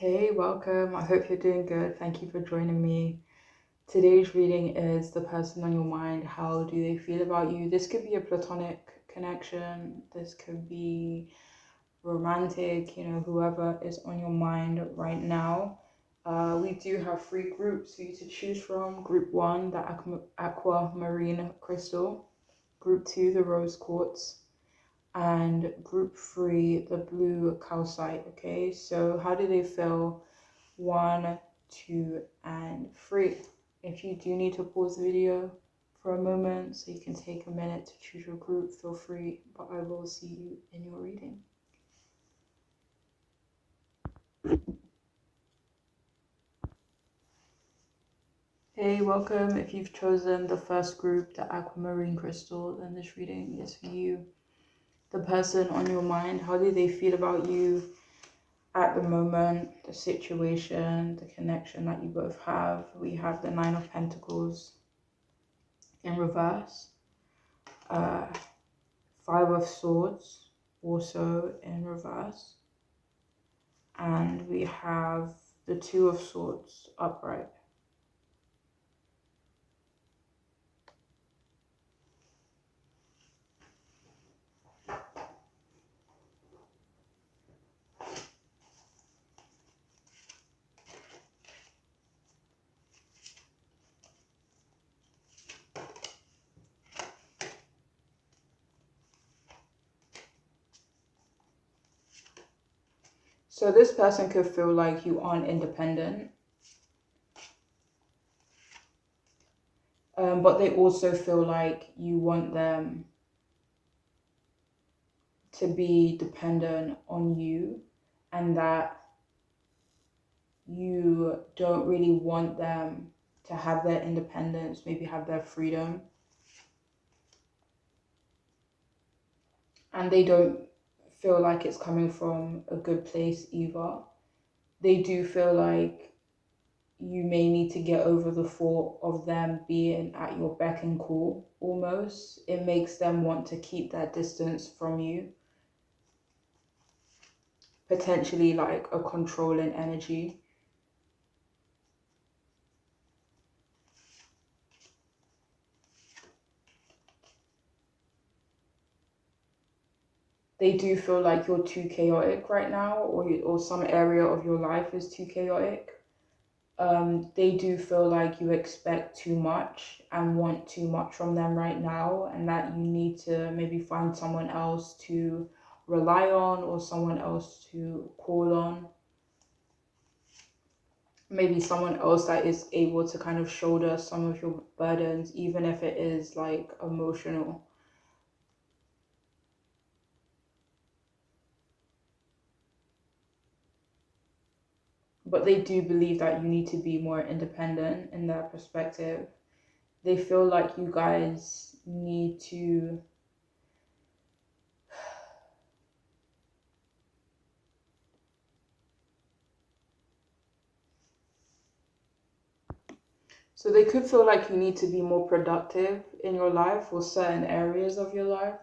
Hey, welcome. I hope you're doing good. Thank you for joining me. Today's reading is The Person on Your Mind. How do they feel about you? This could be a platonic connection. This could be romantic, whoever is on your mind right now. We do have three groups for you to choose from. Group one, the aquamarine crystal. Group two, the rose quartz. And group three, the blue calcite. Okay, so how do they feel? 1, 2, and 3. If you do need to pause the video for a moment so you can take a minute to choose your group, feel free, but I will see you in your reading. Hey, welcome. If you've chosen the first group, the aquamarine crystal, then this reading is for you. The person on your mind, how do they feel about you at the moment, the situation, the connection that you both have? We have the Nine of Pentacles in reverse, Five of Swords also in reverse, and we have the Two of Swords upright. So this person could feel like you aren't independent, but they also feel like you want them to be dependent on you, and that you don't really want them to have their independence, maybe have their freedom. And they don't feel like it's coming from a good place either. They do feel like you may need to get over the thought of them being at your beck and call almost. It makes them want to keep that distance from you. Potentially like a controlling energy. They do feel like you're too chaotic right now, or some area of your life is too chaotic. They do feel like you expect too much and want too much from them right now, and that you need to maybe find someone else to rely on or someone else to call on. Maybe someone else that is able to kind of shoulder some of your burdens, even if it is like emotional. But they do believe that you need to be more independent in their perspective. They feel like you guys need to so they could feel like you need to be more productive in your life or certain areas of your life.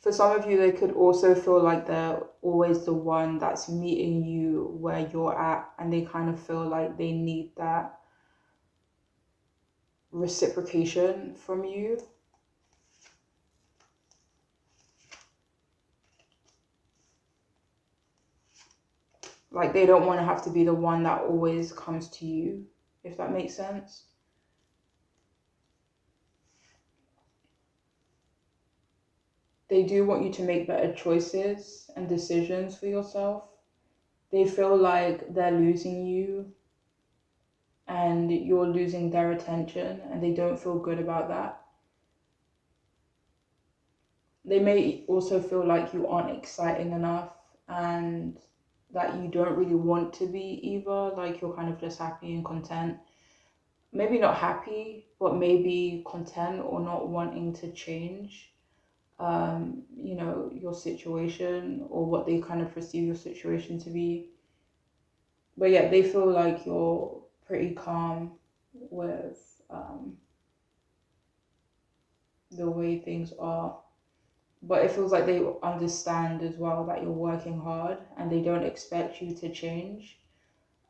For some of you, they could also feel like they're always the one that's meeting you where you're at, and they kind of feel like they need that reciprocation from you. Like they don't want to have to be the one that always comes to you, if that makes sense. They do want you to make better choices and decisions for yourself. They feel like they're losing you and you're losing their attention, and they don't feel good about that. They may also feel like you aren't exciting enough and that you don't really want to be either, like you're kind of just happy and content. Maybe not happy, but maybe content or not wanting to change, your situation or what they kind of perceive your situation to be. But yeah, they feel like you're pretty calm with the way things are. But it feels like they understand as well that you're working hard and they don't expect you to change.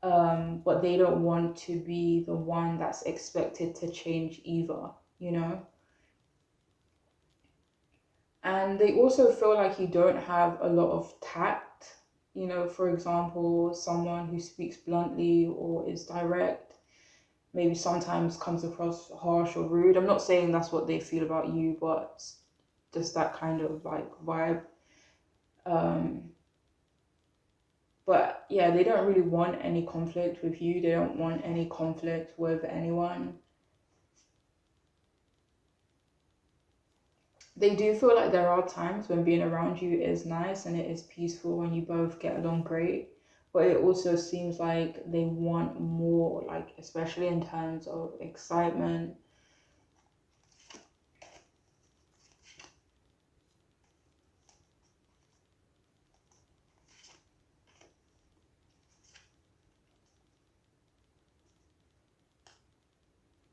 But they don't want to be the one that's expected to change either, you know? And they also feel like you don't have a lot of tact. You know, for example, someone who speaks bluntly or is direct maybe sometimes comes across harsh or rude. I'm not saying that's what they feel about you, but just that kind of like vibe. Um, but yeah, they don't really want any conflict with you. They don't want any conflict with anyone. They do feel like there are times when being around you is nice and it is peaceful when you both get along great. But it also seems like they want more, like, especially in terms of excitement.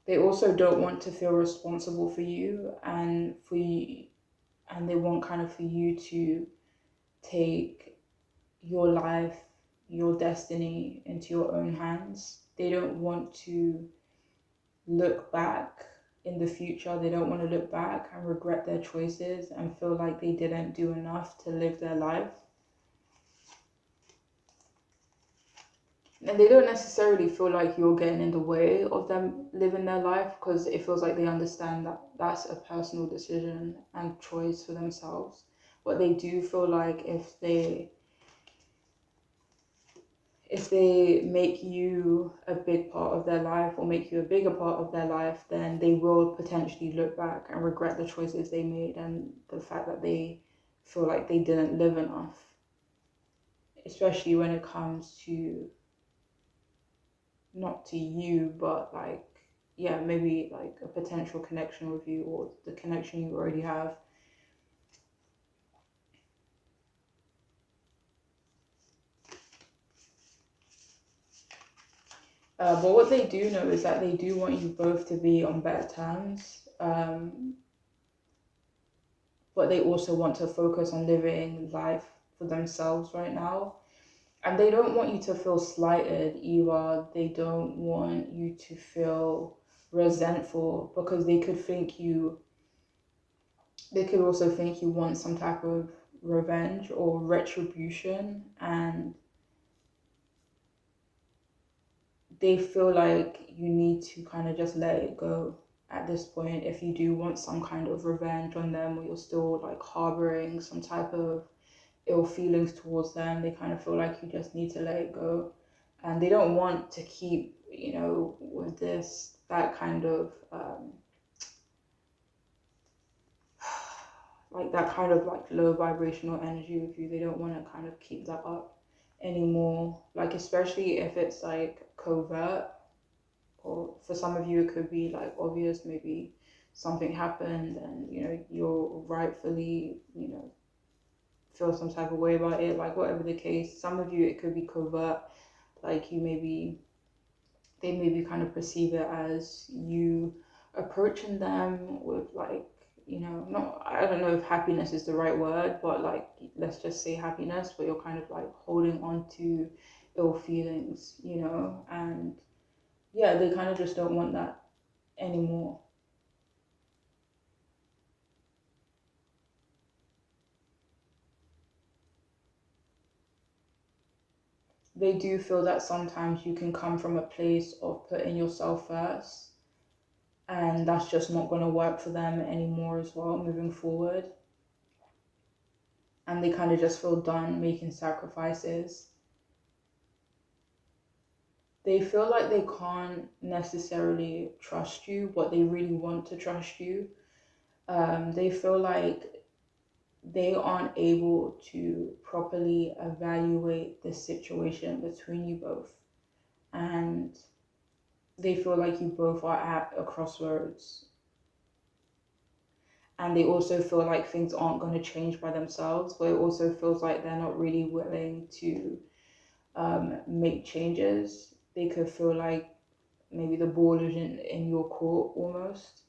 They also don't want to feel responsible for you and for you, and they want kind of for you to take your life, your destiny into your own hands. They don't want to look back in the future. They don't want to look back and regret their choices and feel like they didn't do enough to live their life. And they don't necessarily feel like you're getting in the way of them living their life because it feels like they understand that that's a personal decision and choice for themselves. But they do feel like if they make you a big part of their life or make you a bigger part of their life, then they will potentially look back and regret the choices they made and the fact that they feel like they didn't live enough, especially when it comes to not to you, but like, yeah, maybe like a potential connection with you or the connection you already have. But what they do know is that they do want you both to be on better terms. But they also want to focus on living life for themselves right now. And they don't want you to feel slighted either. They don't want you to feel resentful because they could also think you want some type of revenge or retribution. And they feel like you need to kind of just let it go at this point if you do want some kind of revenge on them or you're still like harboring some type of ill feelings towards them. They kind of feel like you just need to let it go. And they don't want to keep, with that kind of, like that kind of like low vibrational energy with you. They don't want to kind of keep that up anymore. Like, especially if it's like covert, or for some of you, it could be like obvious, maybe something happened and, you're rightfully, feel some type of way about it, like whatever the case. Some of you, it could be covert, like they maybe kind of perceive it as you approaching them with like, not, I don't know if happiness is the right word, but like, let's just say happiness, but you're kind of like holding on to ill feelings, and yeah, they kind of just don't want that anymore. They do feel that sometimes you can come from a place of putting yourself first, and that's just not going to work for them anymore as well moving forward. And they kind of just feel done making sacrifices. They feel like they can't necessarily trust you, but they really want to trust you. They feel like they aren't able to properly evaluate the situation between you both. And they feel like you both are at a crossroads. And they also feel like things aren't going to change by themselves, but it also feels like they're not really willing to make changes. They could feel like maybe the ball is in your court almost.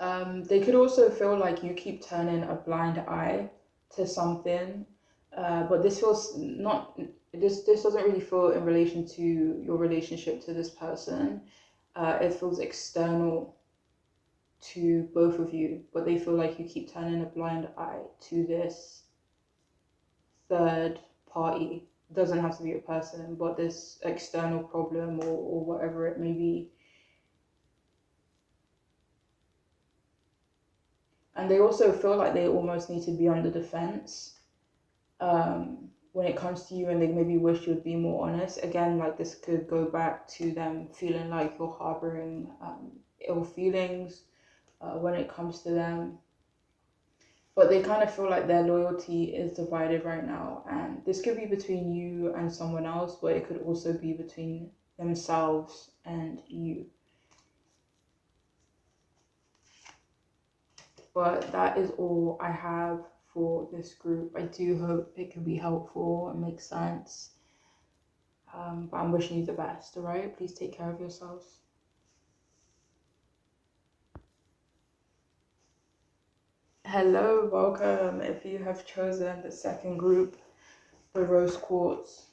They could also feel like you keep turning a blind eye to something, but this feels not. This doesn't really feel in relation to your relationship to this person. It feels external to both of you, but they feel like you keep turning a blind eye to this third party. It doesn't have to be a person, but this external problem or whatever it may be. And they also feel like they almost need to be on the defense when it comes to you, and they maybe wish you'd be more honest. Again, like this could go back to them feeling like you're harboring ill feelings when it comes to them. But they kind of feel like their loyalty is divided right now. And this could be between you and someone else, but it could also be between themselves and you. But that is all I have for this group. I do hope it can be helpful and make sense. But I'm wishing you the best, alright? Please take care of yourselves. Hello, welcome. If you have chosen the second group, the Rose Quartz,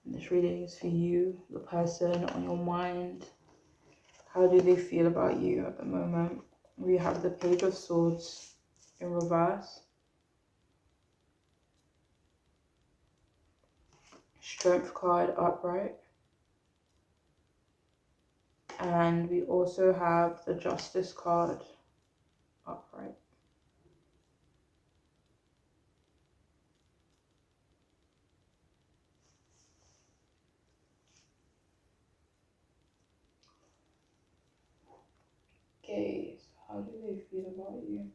and this reading is for you, the person on your mind. How do they feel about you at the moment? We have the Page of Swords in reverse, Strength card upright, and we also have the Justice card upright. Okay, so how do they feel about you?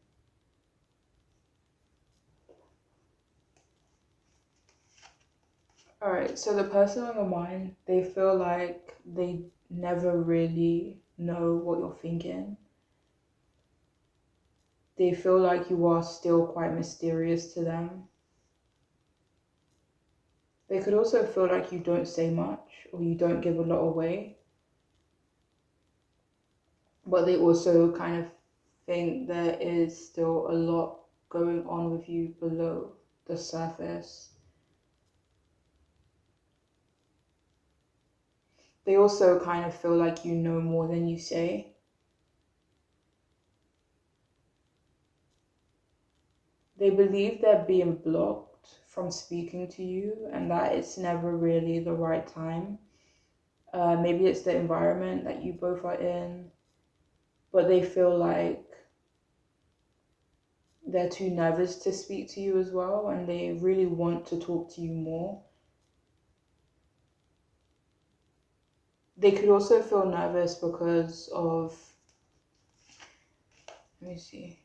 Alright, so the person on your mind, they feel like they never really know what you're thinking. They feel like you are still quite mysterious to them. They could also feel like you don't say much or you don't give a lot away. But they also kind of think there is still a lot going on with you below the surface. They also kind of feel like you know more than you say. They believe they're being blocked from speaking to you and that it's never really the right time. Maybe it's the environment that you both are in, but they feel like they're too nervous to speak to you as well, and they really want to talk to you more. They could also feel nervous because of, let me see.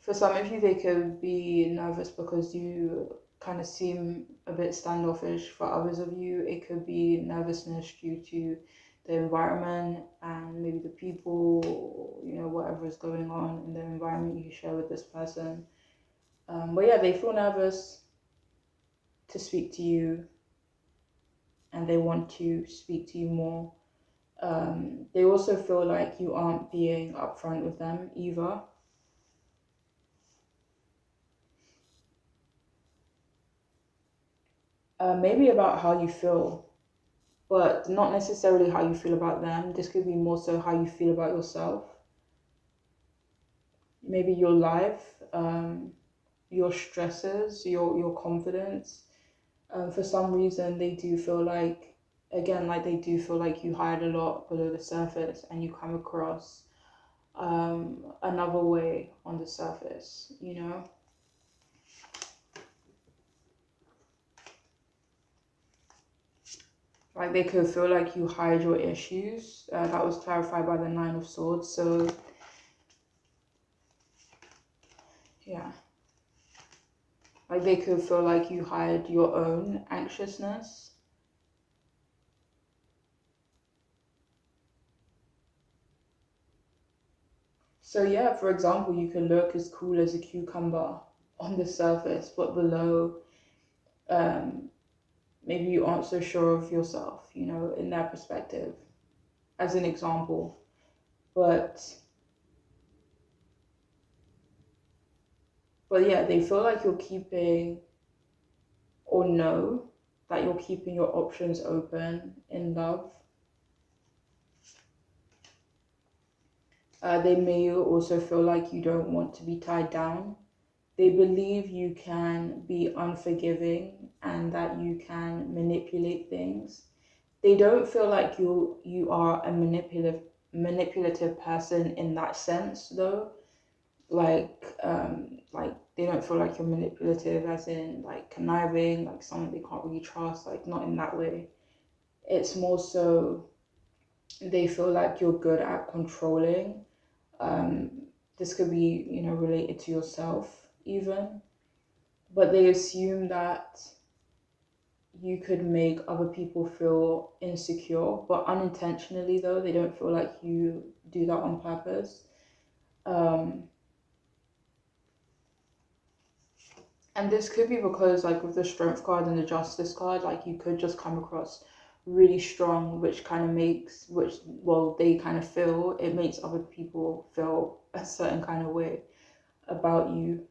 For some of you, they could be nervous because you kind of seem a bit standoffish. For others of you, it could be nervousness due to the environment and maybe the people, you know, whatever is going on in the environment you share with this person. But yeah, they feel nervous to speak to you and they want to speak to you more. They also feel like you aren't being upfront with them either. Maybe about how you feel, but not necessarily how you feel about them. This could be more so how you feel about yourself. Maybe your life, your stresses, your confidence. For some reason, they do feel like, again, like they do feel like you hide a lot below the surface and you come across another way on the surface, you know? Like they could feel like you hide your issues. That was clarified by the Nine of Swords. So, yeah. Like they could feel like you hide your own anxiousness. So yeah, for example, you can look as cool as a cucumber on the surface, but below, maybe you aren't so sure of yourself, in their perspective, as an example. But yeah, they feel like you're keeping, or know that you're keeping your options open in love. They may also feel like you don't want to be tied down. They believe you can be unforgiving and that you can manipulate things. They don't feel like you are a manipulative person in that sense though. Like they don't feel like you're manipulative as in like conniving, like someone they can't really trust, like not in that way. It's more so they feel like you're good at controlling. um, this could be, related to yourself even, but they assume that you could make other people feel insecure, but unintentionally though, they don't feel like you do that on purpose. Um, and this could be because like with the strength card and the justice card, like you could just come across really strong, which kind of makes, they kind of feel, it makes other people feel a certain kind of way about you.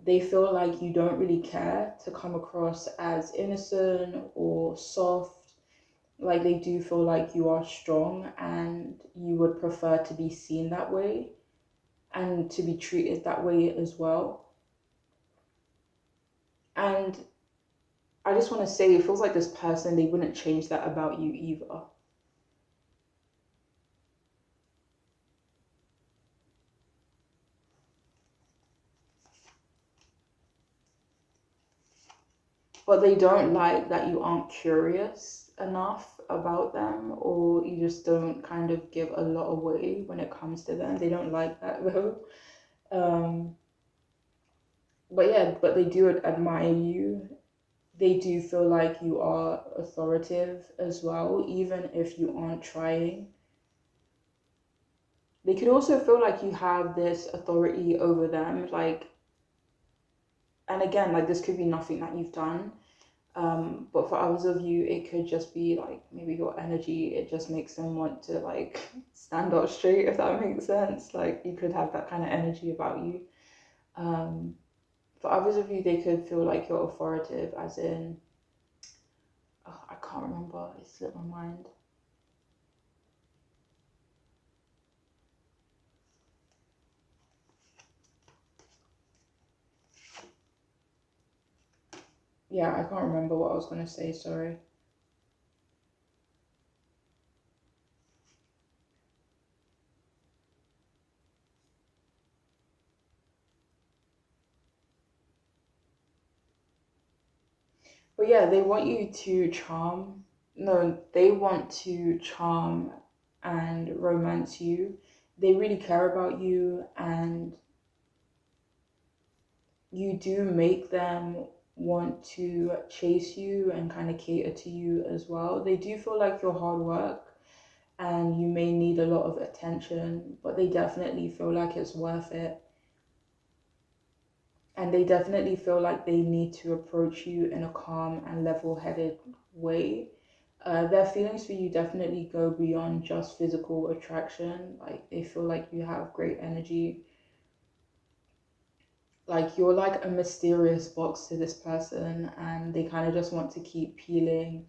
They feel like you don't really care to come across as innocent or soft. Like they do feel like you are strong and you would prefer to be seen that way and to be treated that way as well. And I just want to say, it feels like this person, they wouldn't change that about you either. But they don't like that you aren't curious enough about them, or you just don't kind of give a lot away when it comes to them. They don't like that though. Um, but yeah, but they do admire you. They do feel like you are authoritative as well, even if you aren't trying. They could also feel like you have this authority over them, like, and again, like this could be nothing that you've done. But for others of you, it could just be like maybe your energy, it just makes them want to like stand up straight, if that makes sense. Like you could have that kind of energy about you. Um, for others of you, they could feel like you're authoritative, as in, oh, I can't remember, it slipped my mind. Yeah, I can't remember what I was going to say, sorry. But yeah, they want you to charm. No, they want to charm and romance you. They really care about you, and you do make them want to chase you and kind of cater to you as well. They do feel like you're hard work and you may need a lot of attention, but they definitely feel like it's worth it. And they definitely feel like they need to approach you in a calm and level-headed way. Their feelings for you definitely go beyond just physical attraction. Like they feel like you have great energy. Like you're like a mysterious box to this person, and they kind of just want to keep peeling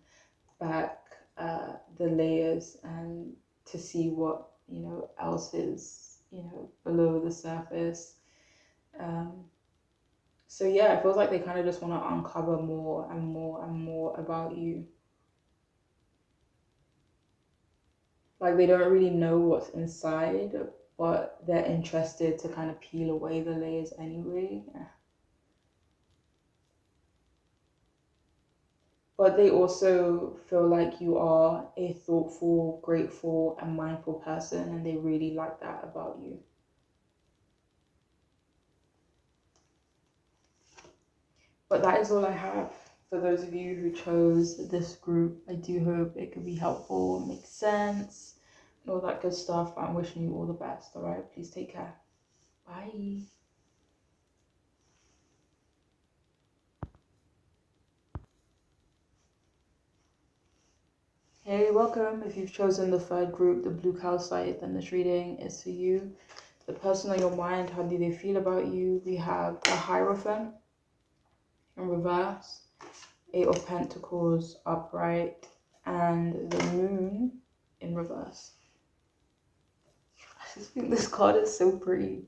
back the layers and to see what else is below the surface. Um, So yeah, it feels like they kind of just want to uncover more and more and more about you. Like they don't really know what's inside, but they're interested to kind of peel away the layers anyway. But they also feel like you are a thoughtful, grateful, and mindful person, and they really like that about you. But that is all I have for those of you who chose this group. I do hope it could be helpful, make sense, and all that good stuff. I'm wishing you all the best, all right? Please take care. Bye. everybody, welcome. If you've chosen the third group, the blue calcite, then this reading is for you. The person on your mind, how do they feel about you? We have the Hierophant in reverse, Eight of Pentacles upright, and the Moon in reverse. I just think this card is so pretty.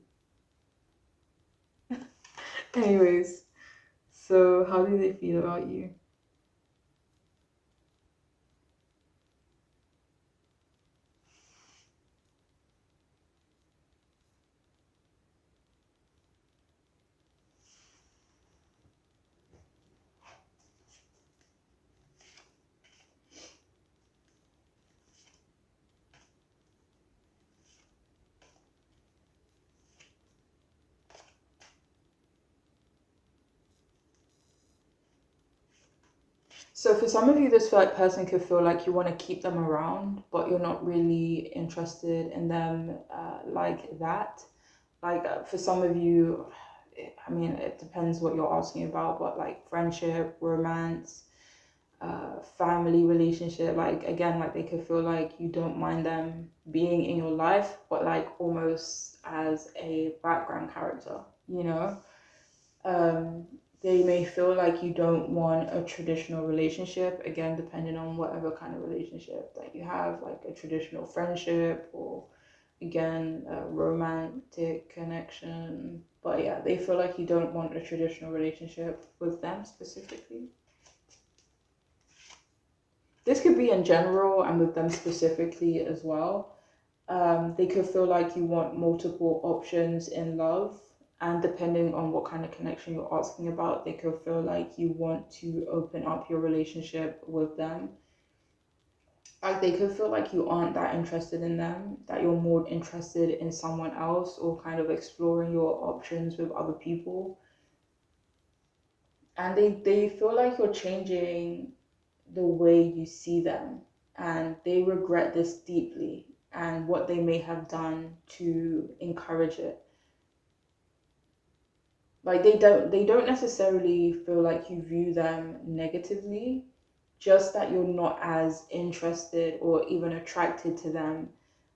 Anyways, so how do they feel about you? So for some of you, this third person could feel like you want to keep them around, but you're not really interested in them like that. Like for some of you, I mean, it depends what you're asking about, but like friendship, romance, family relationship, like again, like they could feel like you don't mind them being in your life, but like almost as a background character, you know? Um, they may feel like you don't want a traditional relationship, again, depending on whatever kind of relationship that you have, like a traditional friendship or again, a romantic connection. But yeah, they feel like you don't want a traditional relationship with them specifically. This could be in general and with them specifically as well. They could feel like you want multiple options in love, and depending on what kind of connection you're asking about, they could feel like you want to open up your relationship with them. Like they could feel like you aren't that interested in them, that you're more interested in someone else or kind of exploring your options with other people. And they feel like you're changing the way you see them, and they regret this deeply and what they may have done to encourage it. Like they don't necessarily feel like you view them negatively, just that you're not as interested or even attracted to them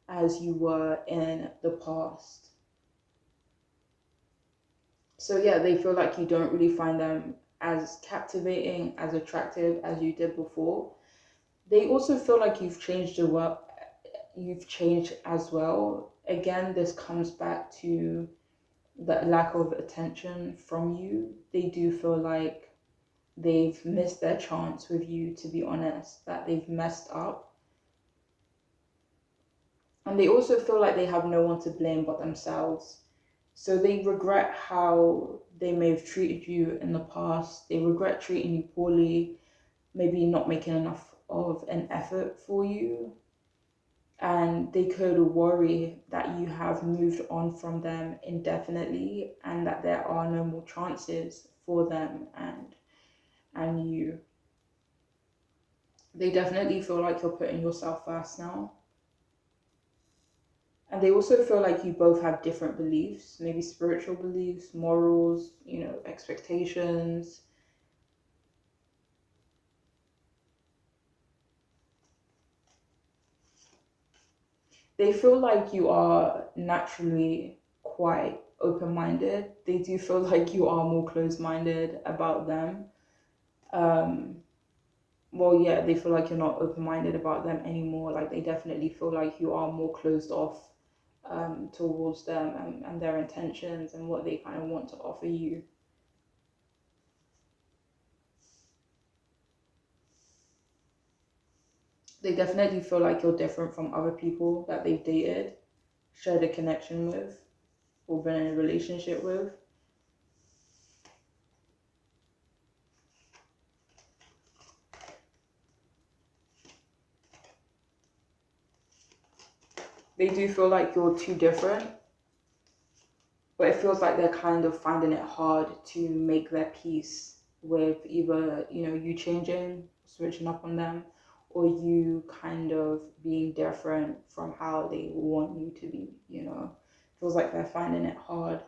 as you were in the past. So yeah, they feel like you don't really find them as captivating, as attractive as you did before. They also feel like you've changed as well. Again, this comes back to the lack of attention from you. They do feel like they've missed their chance with you, to be honest, that they've messed up. And they also feel like they have no one to blame but themselves. So they regret how they may have treated you in the past. They regret treating you poorly, maybe not making enough of an effort for you. And they could worry that you have moved on from them indefinitely and that there are no more chances for them and you. They definitely feel like you're putting yourself first now. And they also feel like you both have different beliefs, maybe spiritual beliefs, morals, expectations. They feel like you are naturally quite open-minded. They do feel like you are more closed-minded about them. Well, yeah, they feel like you're not open-minded about them anymore. Like they definitely feel like you are more closed off towards them and their intentions and what they kind of want to offer you. They definitely feel like you're different from other people that they've dated, shared a connection with, or been in a relationship with. They do feel like you're too different, but it feels like they're kind of finding it hard to make their peace with either, you changing, switching up on them, or you kind of being different from how they want you to be. Feels like they're finding it hard.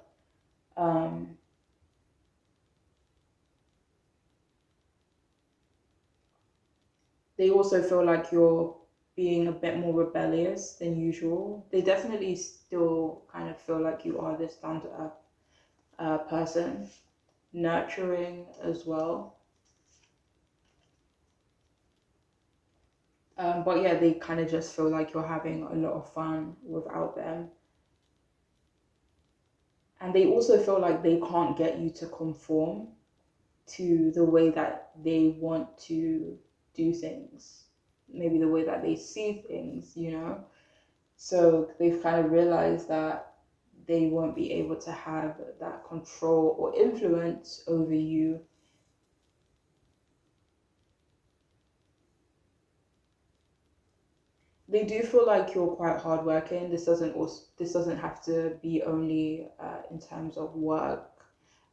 They also feel like you're being a bit more rebellious than usual. They definitely still kind of feel like you are this down to earth person, nurturing as well. But yeah, they kind of just feel like you're having a lot of fun without them. And they also feel like they can't get you to conform to the way that they want to do things, maybe the way that they see things, you know? So they've kind of realized that they won't be able to have that control or influence over you. They do feel like you're quite hardworking. This doesn't have to be only in terms of work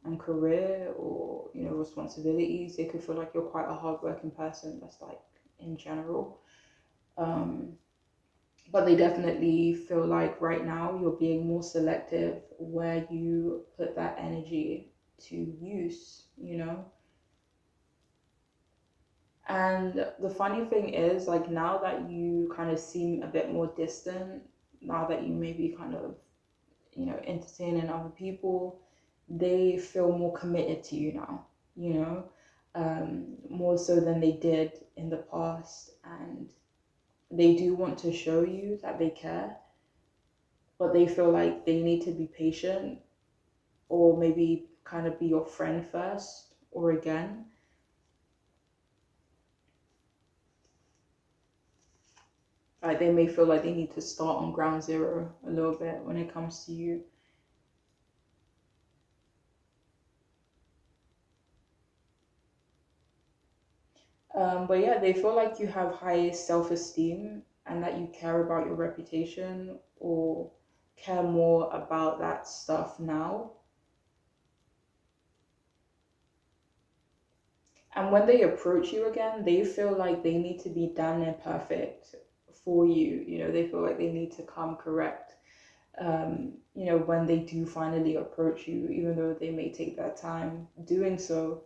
and career or responsibilities. They could feel like you're quite a hardworking person. That's like in general. Um, but they definitely feel like right now you're being more selective where you put that energy to use. And the funny thing is, like, now that you kind of seem a bit more distant, now that you maybe kind of, entertaining other people, they feel more committed to you now, more so than they did in the past. And they do want to show you that they care, but they feel like they need to be patient or maybe kind of be your friend first or again. Like they may feel like they need to start on ground zero a little bit when it comes to you. But yeah, they feel like you have high self-esteem and that you care about your reputation or care more about that stuff now. And when they approach you again, they feel like they need to be done and perfect for you. They feel like they need to come correct. When they do finally approach you, even though they may take their time doing so.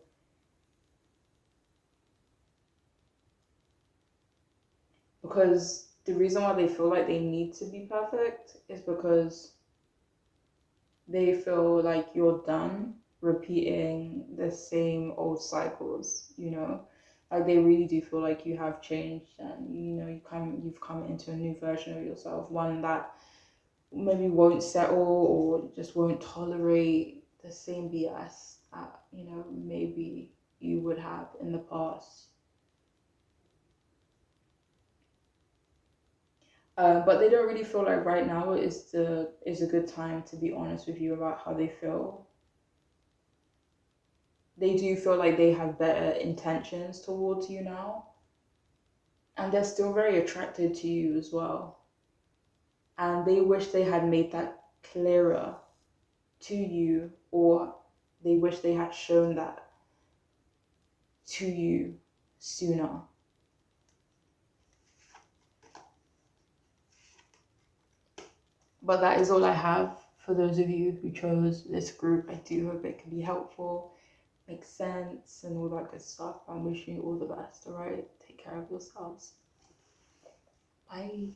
Because the reason why they feel like they need to be perfect is because they feel like you're done repeating the same old cycles. Like they really do feel like you have changed and you've come into a new version of yourself, one that maybe won't settle or just won't tolerate the same BS that, maybe you would have in the past. But they don't really feel like right now is a good time to be honest with you about how they feel. They do feel like they have better intentions towards you now, and they're still very attracted to you as well. And they wish they had made that clearer to you, or they wish they had shown that to you sooner. But that is all I have for those of you who chose this group. I do hope it can be helpful, make sense, and all that good stuff. I'm wishing you all the best, alright? Take care of yourselves. Bye.